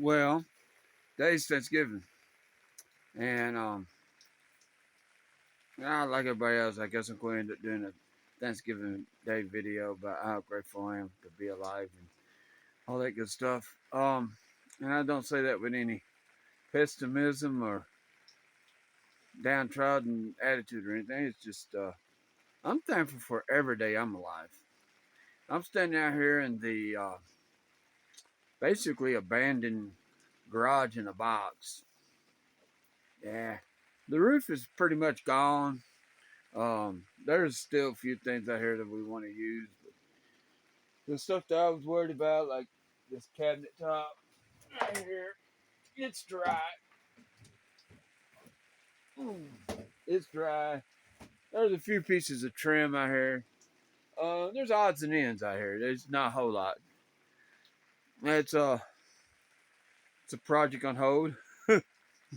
Well, today's Thanksgiving, and like everybody else, I guess I'm going to end up doing a Thanksgiving Day video about how grateful I am to be alive and all that good stuff. And I don't say that with any pessimism or downtrodden attitude or anything. It's just I'm thankful for every day I'm alive. I'm standing out here in the basically abandoned garage in a box. Yeah, the roof is pretty much gone. There's still a few things out here that we want to use. But the stuff that I was worried about, like this cabinet top right here, it's dry. It's dry. There's a few pieces of trim out here. There's odds and ends out here. There's not a whole lot. It's a it's a project on hold,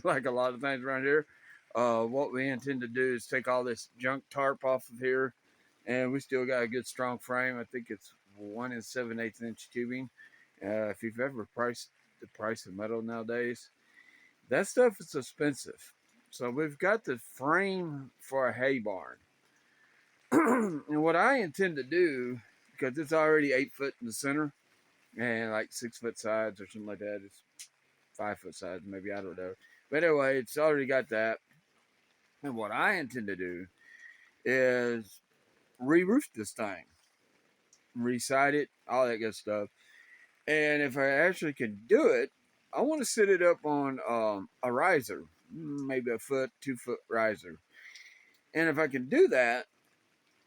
like a lot of things around here. What we intend to do is take all this junk tarp off of here, and we still got a good strong frame. I think it's 1 7/8 inch tubing. If you've ever priced the price of metal nowadays, that stuff is expensive. So we've got the frame for a hay barn. And what I intend to do, because it's already 8 foot in the center and like 6 foot sides or something like that, it's 5 foot sides, maybe, I don't know. But anyway, it's already got that. And what I intend to do is re-roof this thing, re-side it, all that good stuff. And if I actually can do it, I want to set it up on a riser, maybe a foot, 2 foot riser. And if I can do that,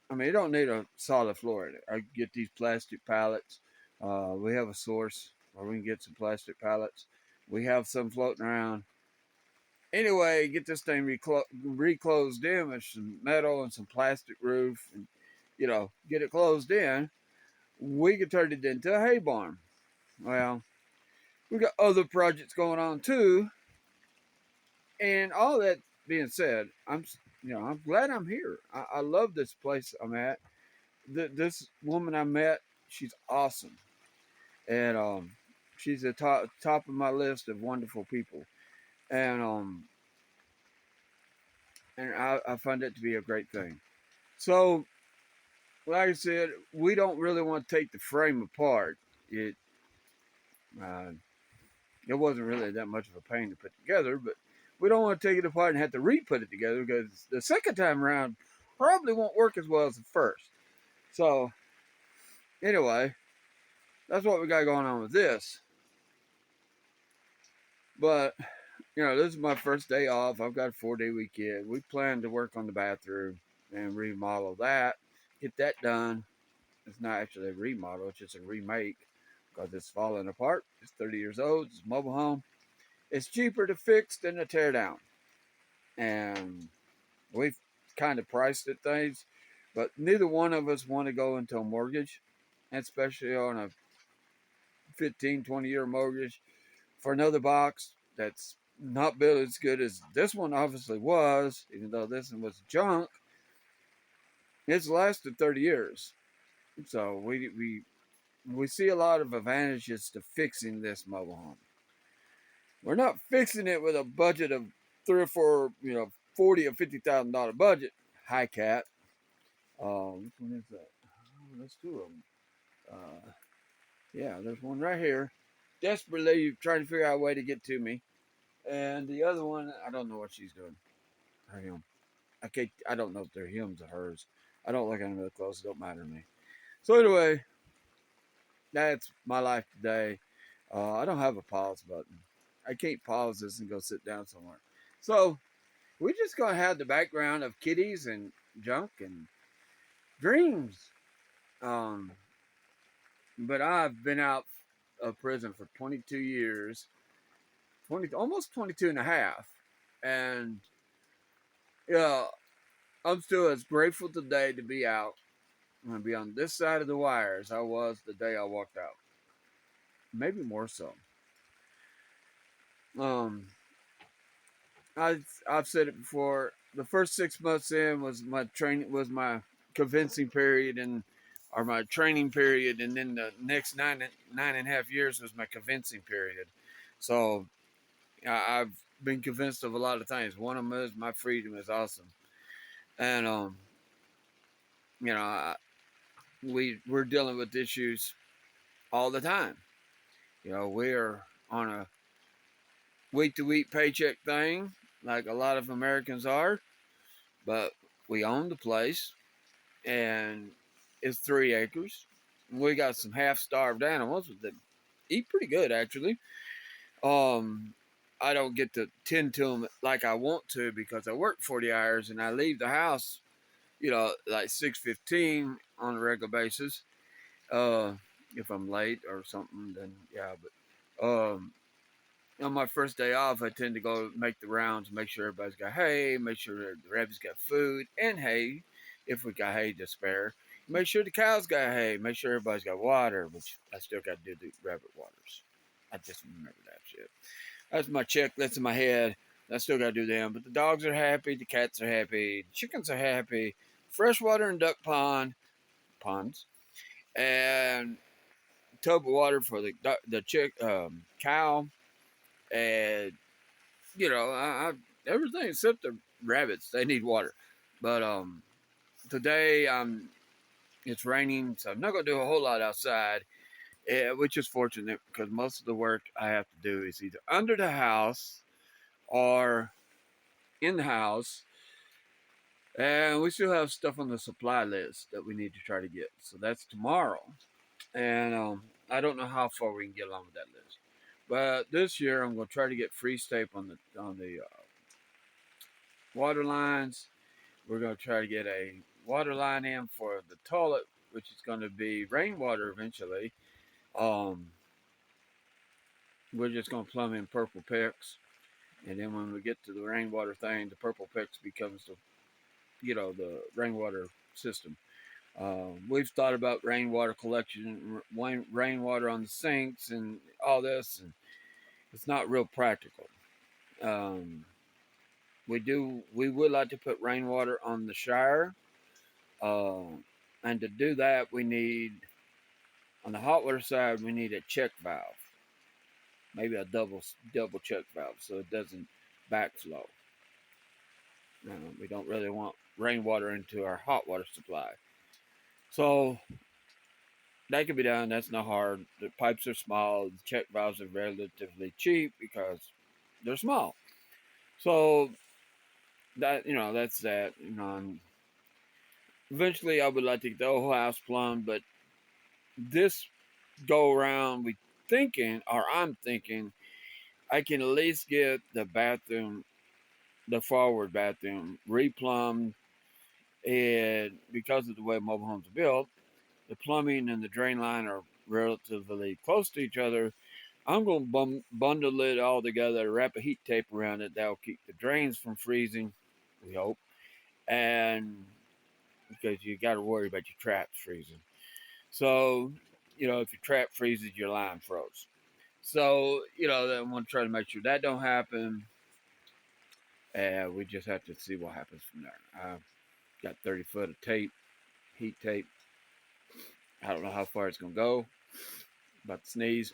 I mean, you don't need a solid floor in it. I get these plastic pallets. We have a source where we can get some plastic pallets. We have some floating around. Anyway, get this thing reclosed in with some metal and some plastic roof, and get it closed in. We could turn it into a hay barn. Well, we got other projects going on too, and all that being said, I'm glad I'm here. I love this place I'm at. This woman I met, she's awesome, and she's the top of my list of wonderful people, and I find it to be a great thing. So, like I said, we don't really want to take the frame apart. Uh, it wasn't really that much of a pain to put together, but we don't want to take it apart and have to re-put it together because the second time around probably won't work as well as the first. So, anyway, that's what we got going on with this. But this is my first day off. I've got a 4-day weekend. We plan to work on the bathroom and remodel that. Get that done. It's not actually a remodel, it's just a remake because it's falling apart. It's 30 years old. It's a mobile home. It's cheaper to fix than to tear down. And we've kind of priced at things, but neither one of us want to go into a mortgage, especially on a 15, 20-year mortgage for another box that's not built as good as this one obviously was, even though this one was junk. It's lasted 30 years. So we see a lot of advantages to fixing this mobile home. We're not fixing it with a budget of three or four, $40,000 or $50,000 budget. High cat. Which one is that? Oh, there's two of them. Yeah, there's one right here. Desperately trying to figure out a way to get to me. And the other one, I don't know what she's doing. Or him. I don't know if they're hims or hers. I don't look at them real close. It don't matter to me. So anyway, that's my life today. I don't have a pause button. I can't pause this and go sit down somewhere. So we're just gonna have the background of kitties and junk and dreams. Um, but I've been out of prison for 22 years, 20 almost 22 and a half, and yeah, I'm still as grateful today to be out. I'm gonna be on this side of the wire as I was the day I walked out. Maybe more so. Um, I've said it before. The first 6 months in was my convincing period, and or my training period, and then the next nine and a half years was my convincing period. So I've been convinced of a lot of things. One of them is my freedom is awesome, and you know, we're dealing with issues all the time. You know, we're on a week to week paycheck thing, like a lot of Americans are, but we own the place, and it's 3 acres. We got some half starved animals that eat pretty good, actually. Um, I don't get to tend to them like I want to because I work 40 hours and I leave the house, like 6:15 on a regular basis. Uh, if I'm late or something, then yeah. But on my first day off, I tend to go make the rounds, make sure everybody's got hay, make sure the rabbits got food and hay, if we got hay to spare. Make sure the cows got hay. Make sure everybody's got water, which I still got to do the rabbit waters. I just remember that shit. That's my checklist in my head. I still got to do them. But the dogs are happy. The cats are happy. The chickens are happy. Freshwater and duck ponds, and tub of water for the cow, and everything except the rabbits. They need water. But today it's raining, so I'm not gonna do a whole lot outside, which is fortunate because most of the work I have to do is either under the house or in the house, and we still have stuff on the supply list that we need to try to get. So that's tomorrow, and I don't know how far we can get along with that list. But this year, I'm going to try to get freeze tape on the water lines. We're going to try to get a water line in for the toilet, which is going to be rainwater eventually. Um, we're just going to plumb in Purple Picks, and then when we get to the rainwater thing, the Purple Picks becomes the rainwater system. We've thought about rainwater collection, rainwater on the sinks, and all this, and it's not real practical. Um, we would like to put rainwater on the shower, uh, and to do that, we need on the hot water side we need a check valve, maybe a double check valve, so it doesn't backflow. We don't really want rainwater into our hot water supply, so that can be done. That's not hard. The pipes are small. The check valves are relatively cheap because they're small. So that's that. Eventually, I would like to get the whole house plumbed, but this go around, I'm thinking, I can at least get the bathroom, the forward bathroom, replumbed, and because of the way mobile homes are built, the plumbing and the drain line are relatively close to each other. I'm going to bundle it all together, wrap a heat tape around it. That'll keep the drains from freezing, we hope. And because you got to worry about your traps freezing. So, if your trap freezes, your line froze. So, I want to try to make sure that don't happen. And we just have to see what happens from there. I've got 30 foot of tape, heat tape. I don't know how far it's going to go. About to sneeze.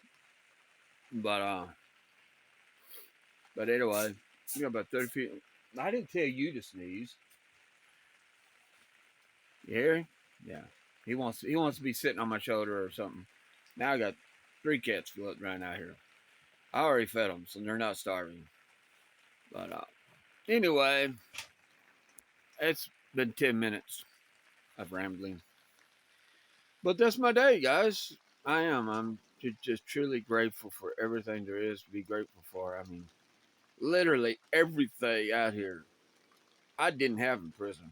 But anyway, about 30 feet. I didn't tell you to sneeze. You hear him? Yeah. He wants to be sitting on my shoulder or something. Now I got 3 cats floating around out here. I already fed them, so they're not starving. But anyway, it's been 10 minutes of rambling. But that's my day, guys. I'm just truly grateful for everything there is to be grateful for. I mean, literally everything out here I didn't have in prison.